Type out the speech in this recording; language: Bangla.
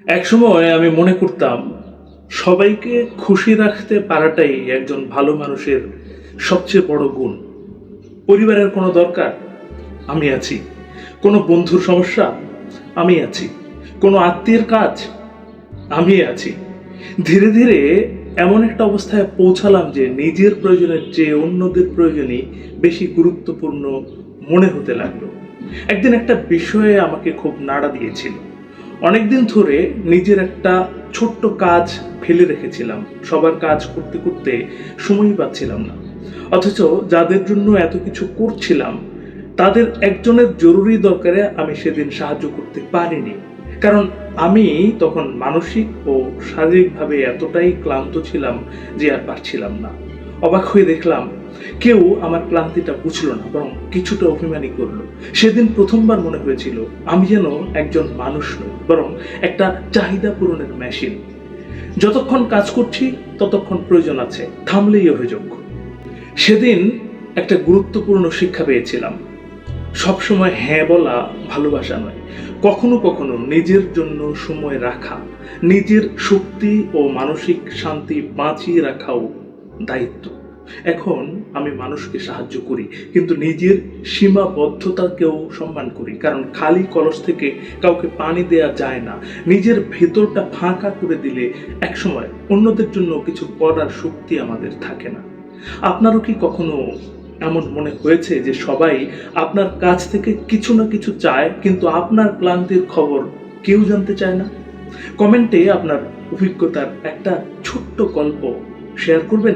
একসময় আমি মনে করতাম সবাইকে খুশি রাখতে পারাটাই একজন ভালো মানুষের সবচেয়ে বড় গুণ। পরিবারের কোনো দরকার, আমি আছি। কোনো বন্ধুর সমস্যা, আমি আছি। কোনো আত্মীয়ের কাজ, আমি আছি। ধীরে ধীরে এমন একটা অবস্থায় পৌঁছালাম যে নিজের প্রয়োজনের চেয়ে অন্যদের প্রয়োজনই বেশি গুরুত্বপূর্ণ মনে হতে লাগলো। একদিন একটা বিষয়ে আমাকে খুব নাড়া দিয়েছিল। অনেকদিন ধরে নিজের একটা ছোট্ট কাজ ফেলে রেখেছিলাম। সবার কাজ করতে করতে সময়ই পাচ্ছিলাম না। অথচ যাদের জন্য এত কিছু করছিলাম, তাদের একজনের জরুরি দরকারে আমি সেদিন সাহায্য করতে পারিনি। কারণ আমি তখন মানসিক ও শারীরিকভাবে এতটাই ক্লান্ত ছিলাম যে আর পারছিলাম না। অবাক হয়ে দেখলাম কেউ আমার ক্লান্তিটা বুঝলো না, বরং কিছুটা অভিমানী করলো। সেদিন প্রথমবার মনে হয়েছিল আমি যেন একজন মানুষ নই, বরং একটা চাহিদা পূরণের মেশিন। যতক্ষণ কাজ করছি ততক্ষণ প্রয়োজন আছে, থামলেই অভিযোগ। সেদিন একটা গুরুত্বপূর্ণ শিক্ষা পেয়েছিলাম। সবসময় হ্যাঁ বলা ভালোবাসা নয়। কখনো কখনো নিজের জন্য সময় রাখা, নিজের শক্তি ও মানসিক শান্তি বাঁচিয়ে রাখাও দায়িত্ব। এখন আমি মানুষকে সাহায্য করি, কিন্তু নিজের সীমাবদ্ধতাকেও সম্মান করি। কারণ খালি কলস থেকে কাউকে পানি দেয়া যায় না। নিজের ভেতরটা ফাঁকা করে দিলে একসময় অন্যদের জন্য কিছু করার শক্তি আমাদের থাকে না। আপনারও কি কখনো এমন মনে হয়েছে যে সবাই আপনার কাছ থেকে কিছু না কিছু চায়, কিন্তু আপনার ক্লান্তির খবর কেউ জানতে চায় না? কমেন্টে আপনার অভিজ্ঞতার একটা ছোট্ট গল্প শেয়ার করবেন।